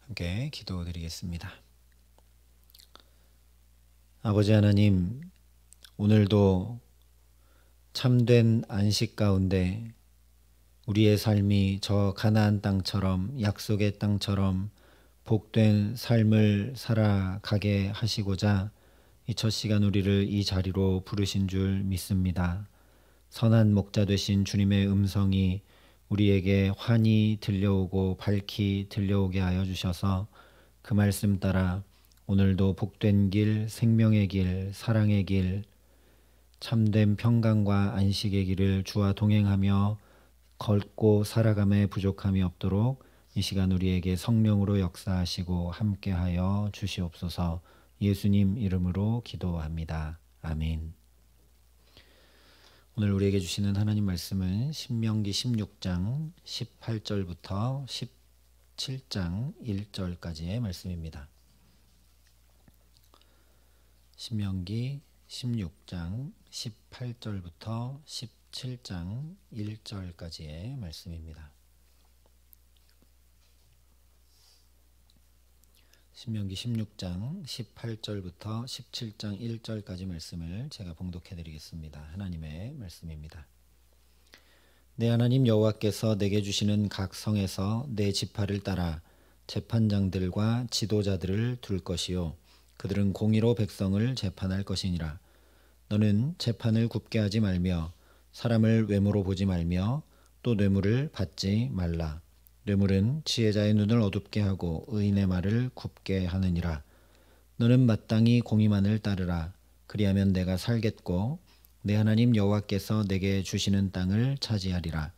함께 기도드리겠습니다. 아버지 하나님, 오늘도 참된 안식 가운데 우리의 삶이 저 가나안 땅처럼, 약속의 땅처럼 복된 삶을 살아가게 하시고자 이 첫 시간 우리를 이 자리로 부르신 줄 믿습니다. 선한 목자 되신 주님의 음성이 우리에게 환히 들려오고 밝히 들려오게 하여 주셔서 그 말씀 따라 오늘도 복된 길, 생명의 길, 사랑의 길, 참된 평강과 안식의 길을 주와 동행하며 걷고 살아감에 부족함이 없도록 이 시간 우리에게 성령으로 역사하시고 함께하여 주시옵소서. 예수님 이름으로 기도합니다. 아멘. 오늘 우리에게 주시는 하나님 말씀은 신명기 16장 18절부터 17장 1절까지의 말씀입니다. 신명기 16장 18절부터 17장 1절까지의 말씀입니다. 신명기 16장 18절부터 17장 1절까지 말씀을 제가 봉독해 드리겠습니다. 하나님의 말씀입니다. 내 하나님 여호와께서 내게 주시는 각 성에서 내 지파를 따라 재판장들과 지도자들을 둘 것이요 그들은 공의로 백성을 재판할 것이니라. 너는 재판을 굽게 하지 말며 사람을 외모로 보지 말며 또 뇌물을 받지 말라. 뇌물은 지혜자의 눈을 어둡게 하고 의인의 말을 굽게 하느니라. 너는 마땅히 공의만을 따르라. 그리하면 내가 살겠고 내 하나님 여호와께서 내게 주시는 땅을 차지하리라.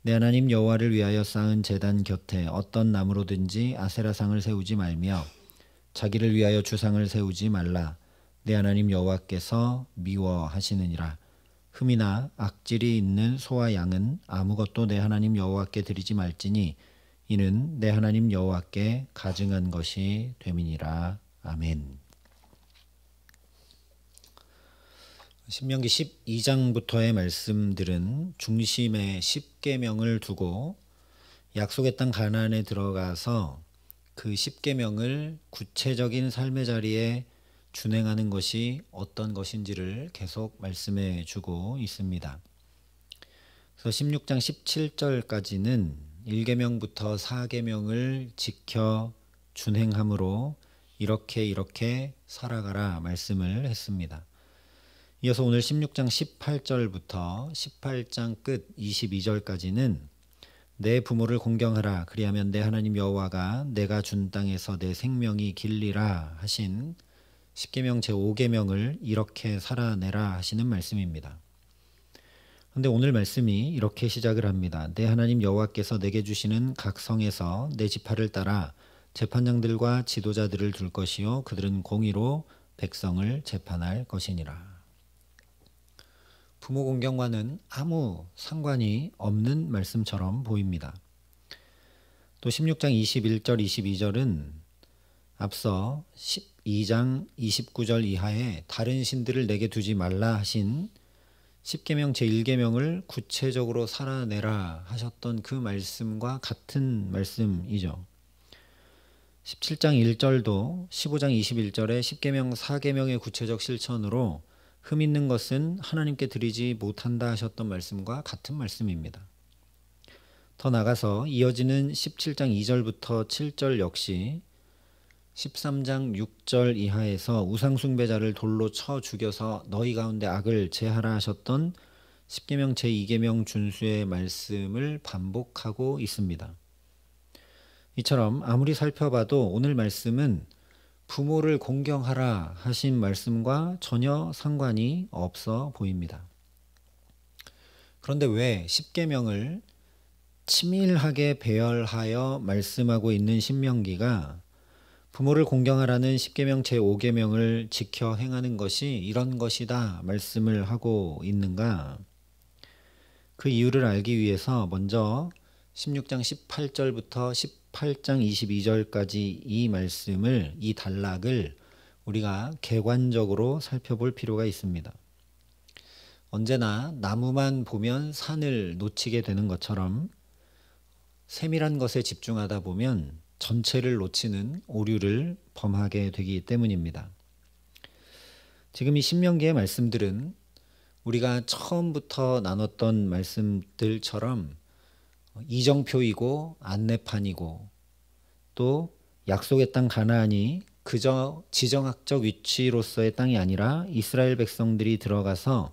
내 하나님 여호와를 위하여 쌓은 제단 곁에 어떤 나무로든지 아세라상을 세우지 말며 자기를 위하여 주상을 세우지 말라. 내 하나님 여호와께서 미워하시느니라. 흠이나 악질이 있는 소와 양은 아무것도 내 하나님 여호와께 드리지 말지니 이는 내 하나님 여호와께 가증한 것이 됨이니라. 아멘. 신명기 12장부터의 말씀들은 중심에 10계명을 두고 약속의 땅 가나안에 들어가서 그 10계명을 구체적인 삶의 자리에 준행하는 것이 어떤 것인지를 계속 말씀해 주고 있습니다. 그래서 16장 17절까지는 1계명부터 4계명을 지켜 준행함으로 이렇게 살아가라 말씀을 했습니다. 이어서 오늘 16장 18절부터 18장 끝 22절까지는 내 부모를 공경하라. 그리하면 내 하나님 여호와가 내가 준 땅에서 내 생명이 길리라 하신 10계명 제5계명을 이렇게 살아내라 하시는 말씀입니다. 그런데 오늘 말씀이 이렇게 시작을 합니다. 내 하나님 여호와께서 내게 주시는 각 성에서 내 지파를 따라 재판장들과 지도자들을 둘 것이요 그들은 공의로 백성을 재판할 것이니라. 부모 공경과는 아무 상관이 없는 말씀처럼 보입니다. 또 16장 21절 22절은 앞서 12장 29절 이하에 다른 신들을 내게 두지 말라 하신 10계명 제1계명을 구체적으로 살아내라 하셨던 그 말씀과 같은 말씀이죠. 17장 1절도 15장 21절에 10계명 4계명의 구체적 실천으로 흠 있는 것은 하나님께 드리지 못한다 하셨던 말씀과 같은 말씀입니다. 더 나가서 이어지는 17장 2절부터 7절 역시 13장 6절 이하에서 우상숭배자를 돌로 쳐 죽여서 너희 가운데 악을 제하라 하셨던 10계명 제2계명 준수의 말씀을 반복하고 있습니다. 이처럼 아무리 살펴봐도 오늘 말씀은 부모를 공경하라 하신 말씀과 전혀 상관이 없어 보입니다. 그런데 왜 10계명을 치밀하게 배열하여 말씀하고 있는 신명기가 부모를 공경하라는 10계명 제5계명을 지켜 행하는 것이 이런 것이다 말씀을 하고 있는가? 그 이유를 알기 위해서 먼저 16장 18절부터 18장 22절까지 이 말씀을, 이 단락을 우리가 객관적으로 살펴볼 필요가 있습니다. 언제나 나무만 보면 산을 놓치게 되는 것처럼 세밀한 것에 집중하다 보면 전체를 놓치는 오류를 범하게 되기 때문입니다. 지금 이 신명기의 말씀들은 우리가 처음부터 나눴던 말씀들처럼 이정표이고 안내판이고 또 약속의 땅 가나안이 그저 지정학적 위치로서의 땅이 아니라 이스라엘 백성들이 들어가서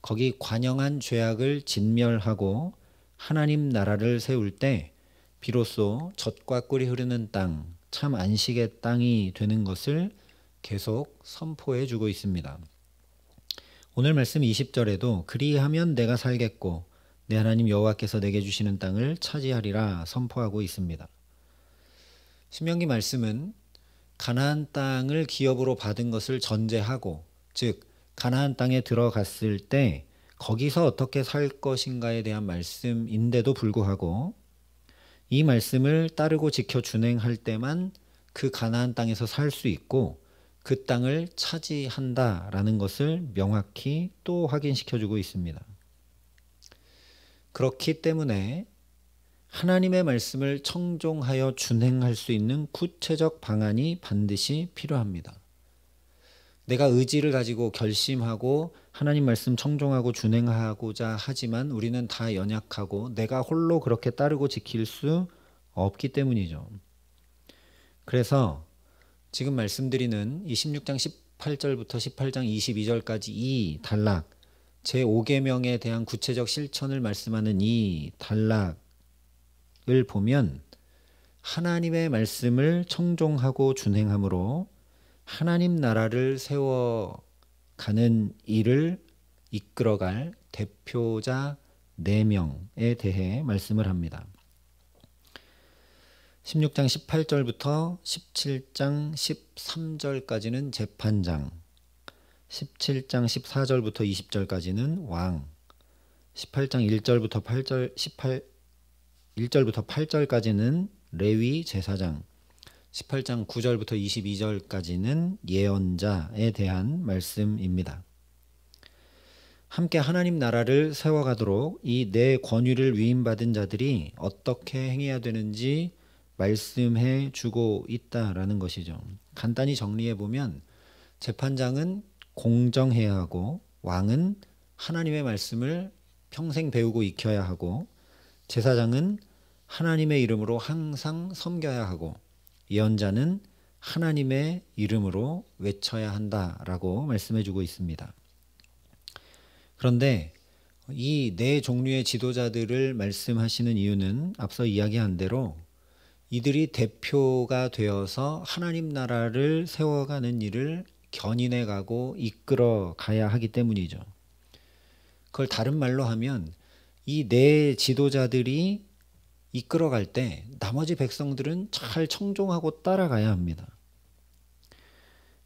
거기 관영한 죄악을 진멸하고 하나님 나라를 세울 때 비로소 젖과 꿀이 흐르는 땅, 참 안식의 땅이 되는 것을 계속 선포해 주고 있습니다. 오늘 말씀 20절에도 그리하면 내가 살겠고 내 하나님 여호와께서 내게 주시는 땅을 차지하리라 선포하고 있습니다. 신명기 말씀은 가나안 땅을 기업으로 받은 것을 전제하고, 즉 가나안 땅에 들어갔을 때 거기서 어떻게 살 것인가에 대한 말씀인데도 불구하고 이 말씀을 따르고 지켜 준행할 때만 그 가나안 땅에서 살 수 있고 그 땅을 차지한다라는 것을 명확히 또 확인시켜주고 있습니다. 그렇기 때문에 하나님의 말씀을 청종하여 준행할 수 있는 구체적 방안이 반드시 필요합니다. 내가 의지를 가지고 결심하고 하나님 말씀 청종하고 준행하고자 하지만 우리는 다 연약하고 내가 홀로 그렇게 따르고 지킬 수 없기 때문이죠. 그래서 지금 말씀드리는 이 16장 18절부터 18장 22절까지 이 단락, 제5계명에 대한 구체적 실천을 말씀하는 이 단락을 보면 하나님의 말씀을 청종하고 준행함으로 하나님 나라를 세워가는 일을 이끌어갈 대표자 4명에 대해 말씀을 합니다. 16장 18절부터 17장 13절까지는 재판장, 17장 14절부터 20절까지는 왕, 18장 1절부터 8절까지는 레위 제사장, 18장 9절부터 22절까지는 예언자에 대한 말씀입니다. 함께 하나님 나라를 세워가도록 이 네 권위를 위임받은 자들이 어떻게 행해야 되는지 말씀해 주고 있다라는 것이죠. 간단히 정리해 보면 재판장은 공정해야 하고 왕은 하나님의 말씀을 평생 배우고 익혀야 하고 제사장은 하나님의 이름으로 항상 섬겨야 하고 예언자는 하나님의 이름으로 외쳐야 한다라고 말씀해 주고 있습니다. 그런데 이 네 종류의 지도자들을 말씀하시는 이유는 앞서 이야기한 대로 이들이 대표가 되어서 하나님 나라를 세워가는 일을 견인해 가고 이끌어 가야 하기 때문이죠. 그걸 다른 말로 하면 이 네 지도자들이 이끌어갈 때 나머지 백성들은 잘 청종하고 따라가야 합니다.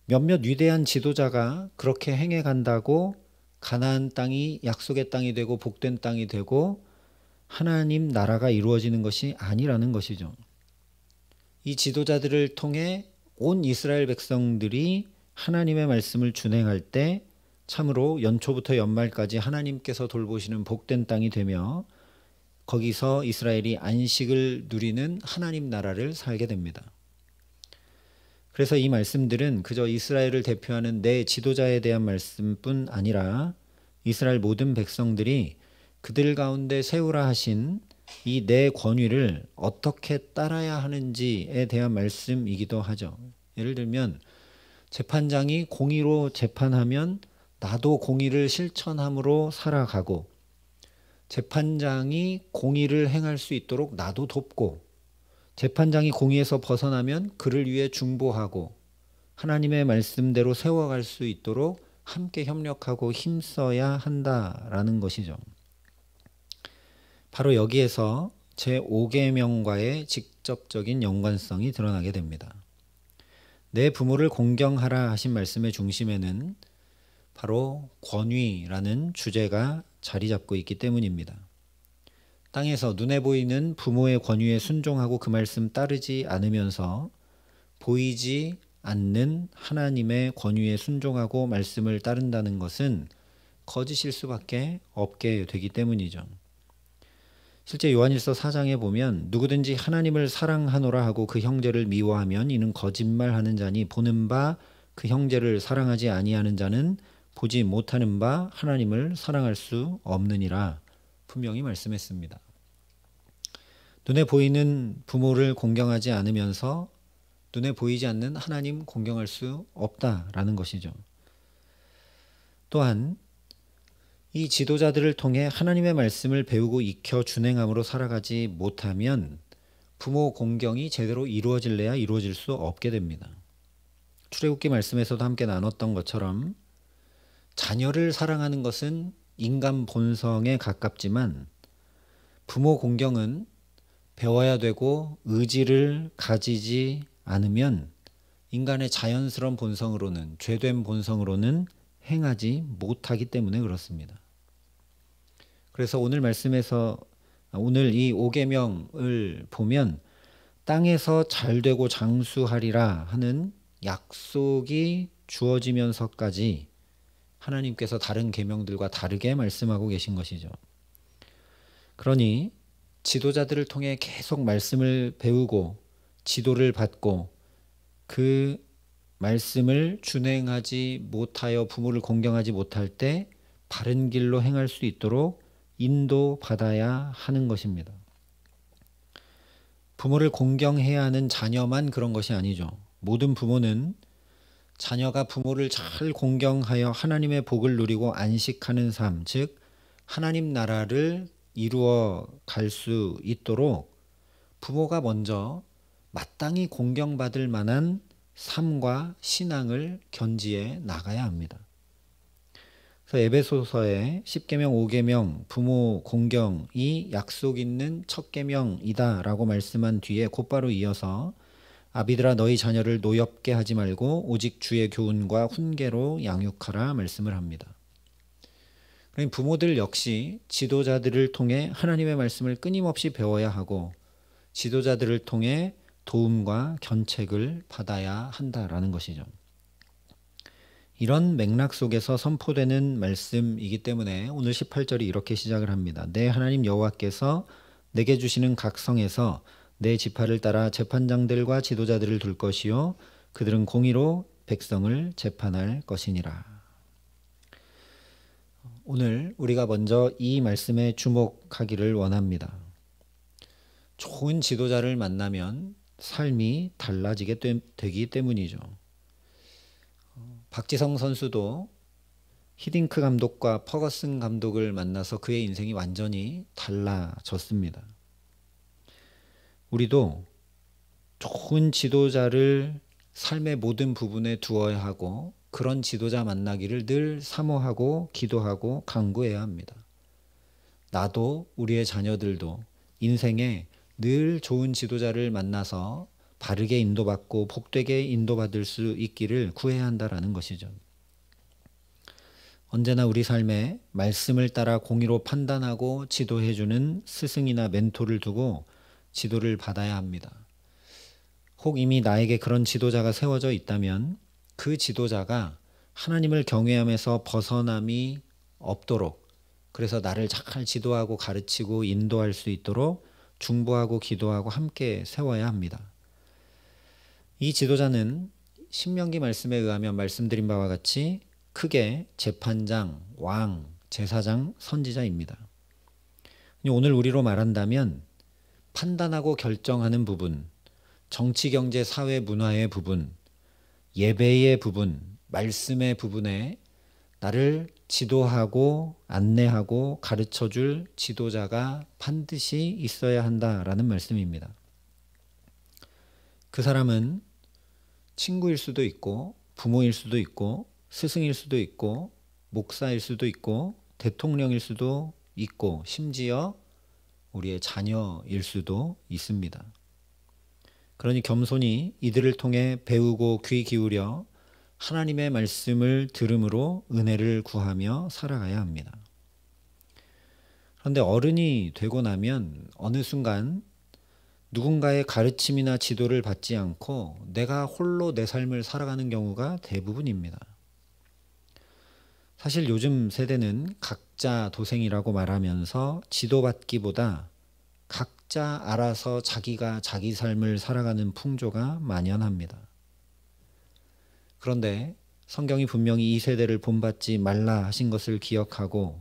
몇몇 위대한 지도자가 그렇게 행해 간다고 가나안 땅이 약속의 땅이 되고 복된 땅이 되고 하나님 나라가 이루어지는 것이 아니라는 것이죠. 이 지도자들을 통해 온 이스라엘 백성들이 하나님의 말씀을 준행할 때 참으로 연초부터 연말까지 하나님께서 돌보시는 복된 땅이 되며 거기서 이스라엘이 안식을 누리는 하나님 나라를 살게 됩니다. 그래서 이 말씀들은 그저 이스라엘을 대표하는 네 지도자에 대한 말씀뿐 아니라 이스라엘 모든 백성들이 그들 가운데 세우라 하신 이 네 권위를 어떻게 따라야 하는지에 대한 말씀이기도 하죠. 예를 들면 재판장이 공의로 재판하면 나도 공의를 실천함으로 살아가고 재판장이 공의를 행할 수 있도록 나도 돕고 재판장이 공의에서 벗어나면 그를 위해 중보하고 하나님의 말씀대로 세워갈 수 있도록 함께 협력하고 힘써야 한다라는 것이죠. 바로 여기에서 제5계명과의 직접적인 연관성이 드러나게 됩니다. 내 부모를 공경하라 하신 말씀의 중심에는 바로 권위라는 주제가 자리 잡고 있기 때문입니다. 땅에서 눈에 보이는 부모의 권위에 순종하고 그 말씀 따르지 않으면서 보이지 않는 하나님의 권위에 순종하고 말씀을 따른다는 것은 거짓일 수밖에 없게 되기 때문이죠. 실제 요한일서 4장에 보면 누구든지 하나님을 사랑하노라 하고 그 형제를 미워하면 이는 거짓말하는 자니 보는 바 그 형제를 사랑하지 아니하는 자는 보지 못하는 바 하나님을 사랑할 수 없느니라 분명히 말씀했습니다. 눈에 보이는 부모를 공경하지 않으면서 눈에 보이지 않는 하나님 공경할 수 없다라는 것이죠. 또한 이 지도자들을 통해 하나님의 말씀을 배우고 익혀 준행함으로 살아가지 못하면 부모 공경이 제대로 이루어질래야 이루어질 수 없게 됩니다. 출애굽기 말씀에서도 함께 나눴던 것처럼 자녀를 사랑하는 것은 인간 본성에 가깝지만 부모 공경은 배워야 되고 의지를 가지지 않으면 인간의 자연스러운 본성으로는 죄된 본성으로는 행하지 못하기 때문에 그렇습니다. 그래서 오늘 말씀에서 오늘 이 5계명을 보면 땅에서 잘되고 장수하리라 하는 약속이 주어지면서까지 하나님께서 다른 계명들과 다르게 말씀하고 계신 것이죠. 그러니 지도자들을 통해 계속 말씀을 배우고 지도를 받고 그 말씀을 준행하지 못하여 부모를 공경하지 못할 때 바른 길로 행할 수 있도록 인도받아야 하는 것입니다. 부모를 공경해야 하는 자녀만 그런 것이 아니죠. 모든 부모는 자녀가 부모를 잘 공경하여 하나님의 복을 누리고 안식하는 삶, 즉 하나님 나라를 이루어 갈 수 있도록 부모가 먼저 마땅히 공경받을 만한 삶과 신앙을 견지해 나가야 합니다. 그래서 에베소서의 10계명 5계명 부모 공경이 약속 있는 첫 계명이다라고 말씀한 뒤에 곧바로 이어서 아비들아 너희 자녀를 노엽게 하지 말고 오직 주의 교훈과 훈계로 양육하라 말씀을 합니다. 그러니 부모들 역시 지도자들을 통해 하나님의 말씀을 끊임없이 배워야 하고 지도자들을 통해 도움과 견책을 받아야 한다라는 것이죠. 이런 맥락 속에서 선포되는 말씀이기 때문에 오늘 18절이 이렇게 시작을 합니다. 내 하나님 여호와께서 내게 주시는 각 성에서 내 지파를 따라 재판장들과 지도자들을 둘 것이요 그들은 공의로 백성을 재판할 것이니라. 오늘 우리가 먼저 이 말씀에 주목하기를 원합니다. 좋은 지도자를 만나면 삶이 달라지게 되기 때문이죠. 박지성 선수도 히딩크 감독과 퍼거슨 감독을 만나서 그의 인생이 완전히 달라졌습니다. 우리도 좋은 지도자를 삶의 모든 부분에 두어야 하고 그런 지도자 만나기를 늘 사모하고 기도하고 간구해야 합니다. 나도 우리의 자녀들도 인생에 늘 좋은 지도자를 만나서 바르게 인도받고 복되게 인도받을 수 있기를 구해야 한다라는 것이죠. 언제나 우리 삶에 말씀을 따라 공의로 판단하고 지도해주는 스승이나 멘토를 두고 지도를 받아야 합니다. 혹 이미 나에게 그런 지도자가 세워져 있다면 그 지도자가 하나님을 경외함에서 벗어남이 없도록 그래서 나를 잘 지도하고 가르치고 인도할 수 있도록 중보하고 기도하고 함께 세워야 합니다. 이 지도자는 신명기 말씀에 의하면 말씀드린 바와 같이 크게 재판장, 왕, 제사장, 선지자입니다. 오늘 우리로 말한다면 판단하고 결정하는 부분, 정치, 경제, 사회, 문화의 부분, 예배의 부분, 말씀의 부분에 나를 지도하고 안내하고 가르쳐줄 지도자가 반드시 있어야 한다라는 말씀입니다. 그 사람은 친구일 수도 있고 부모일 수도 있고 스승일 수도 있고 목사일 수도 있고 대통령일 수도 있고 심지어 우리의 자녀일 수도 있습니다. 그러니 겸손히 이들을 통해 배우고 귀 기울여 하나님의 말씀을 들음으로 은혜를 구하며 살아가야 합니다. 그런데 어른이 되고 나면 어느 순간 누군가의 가르침이나 지도를 받지 않고 내가 홀로 내 삶을 살아가는 경우가 대부분입니다. 사실 요즘 세대는 각자 도생이라고 말하면서 지도받기보다 각자 알아서 자기가 자기 삶을 살아가는 풍조가 만연합니다. 그런데 성경이 분명히 이 세대를 본받지 말라 하신 것을 기억하고,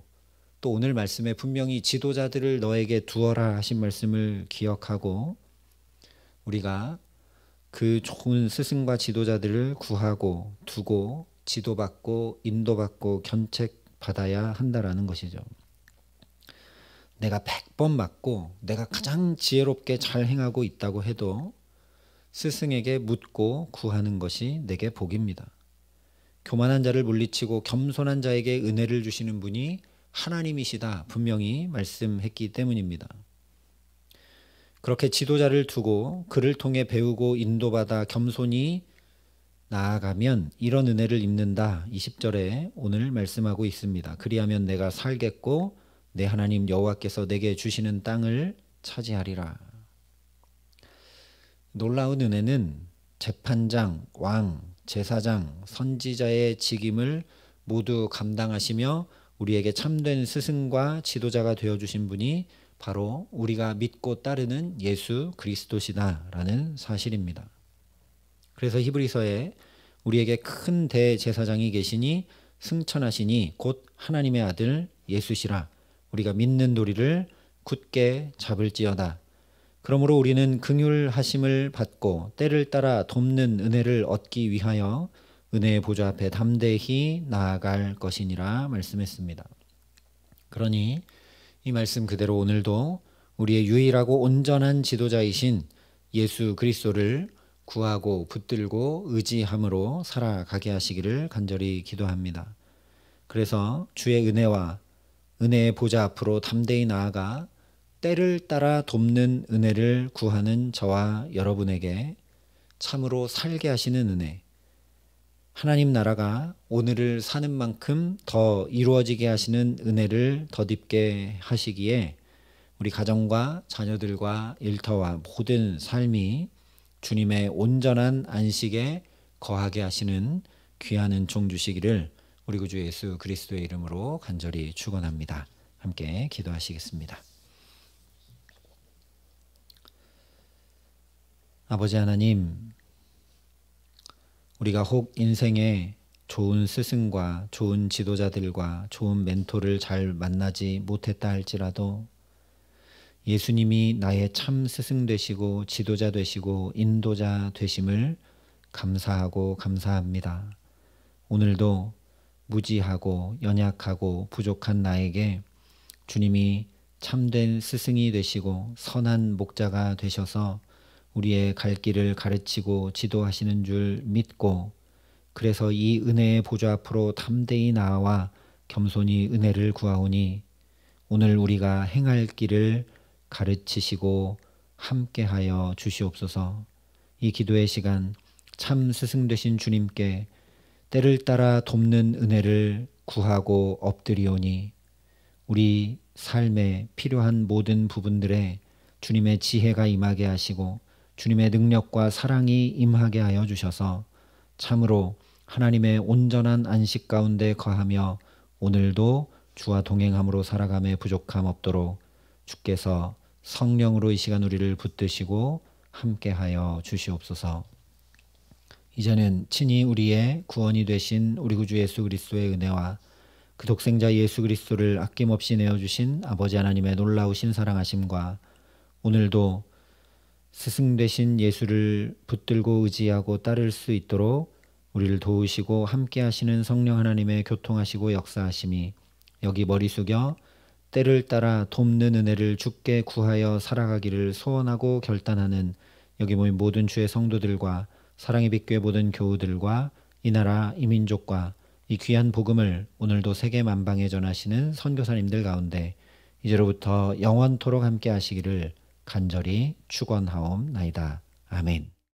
또 오늘 말씀에 분명히 지도자들을 너에게 두어라 하신 말씀을 기억하고, 우리가 그 좋은 스승과 지도자들을 구하고 두고 지도받고 인도받고 견책받아야 한다라는 것이죠. 내가 100번 맞고 내가 가장 지혜롭게 잘 행하고 있다고 해도 스승에게 묻고 구하는 것이 내게 복입니다. 교만한 자를 물리치고 겸손한 자에게 은혜를 주시는 분이 하나님이시다 분명히 말씀했기 때문입니다. 그렇게 지도자를 두고 그를 통해 배우고 인도받아 겸손히 나아가면 이런 은혜를 입는다. 20절에 오늘 말씀하고 있습니다. 그리하면 내가 살겠고 내 하나님 여호와께서 내게 주시는 땅을 차지하리라. 놀라운 은혜는 재판장, 왕, 제사장, 선지자의 직임을 모두 감당하시며 우리에게 참된 스승과 지도자가 되어주신 분이 바로 우리가 믿고 따르는 예수 그리스도시다라는 사실입니다. 그래서 히브리서에 우리에게 큰 대제사장이 계시니 승천하시니 곧 하나님의 아들 예수시라. 우리가 믿는 도리를 굳게 잡을지어다. 그러므로 우리는 긍휼하심을 받고 때를 따라 돕는 은혜를 얻기 위하여 은혜의 보좌 앞에 담대히 나아갈 것이니라 말씀했습니다. 그러니 이 말씀 그대로 오늘도 우리의 유일하고 온전한 지도자이신 예수 그리스도를 구하고 붙들고 의지함으로 살아가게 하시기를 간절히 기도합니다. 그래서 주의 은혜와 은혜의 보좌 앞으로 담대히 나아가 때를 따라 돕는 은혜를 구하는 저와 여러분에게 참으로 살게 하시는 은혜, 하나님 나라가 오늘을 사는 만큼 더 이루어지게 하시는 은혜를 덧입게 하시기에 우리 가정과 자녀들과 일터와 모든 삶이 주님의 온전한 안식에 거하게 하시는 귀한 은총 주시기를 우리 구주 예수 그리스도의 이름으로 간절히 축원합니다. 함께 기도하시겠습니다. 아버지 하나님, 우리가 혹 인생에 좋은 스승과 좋은 지도자들과 좋은 멘토를 잘 만나지 못했다 할지라도 예수님이 나의 참 스승 되시고 지도자 되시고 인도자 되심을 감사하고 감사합니다. 오늘도 무지하고 연약하고 부족한 나에게 주님이 참된 스승이 되시고 선한 목자가 되셔서 우리의 갈 길을 가르치고 지도하시는 줄 믿고, 그래서 이 은혜의 보좌 앞으로 담대히 나아와 겸손히 은혜를 구하오니 오늘 우리가 행할 길을 가르치시고 함께하여 주시옵소서. 이 기도의 시간 참 스승 되신 주님께 때를 따라 돕는 은혜를 구하고 엎드리오니 우리 삶에 필요한 모든 부분들에 주님의 지혜가 임하게 하시고 주님의 능력과 사랑이 임하게 하여 주셔서 참으로 하나님의 온전한 안식 가운데 거하며 오늘도 주와 동행함으로 살아감에 부족함 없도록 주께서 성령으로 이 시간 우리를 붙드시고 함께하여 주시옵소서. 이제는 친히 우리의 구원이 되신 우리 구주 예수 그리스도의 은혜와 그 독생자 예수 그리스도를 아낌없이 내어주신 아버지 하나님의 놀라우신 사랑하심과 오늘도 스승 되신 예수를 붙들고 의지하고 따를 수 있도록 우리를 도우시고 함께 하시는 성령 하나님의 교통하시고 역사하심이 여기 머리 숙여 때를 따라 돕는 은혜를 주께 구하여 살아가기를 소원하고 결단하는 여기 모인 모든 주의 성도들과 사랑의 빛교회 모든 교우들과 이 나라 이 민족과 이 귀한 복음을 오늘도 세계 만방에 전하시는 선교사님들 가운데 이제로부터 영원토록 함께 하시기를 간절히 축원하옵나이다. 아멘.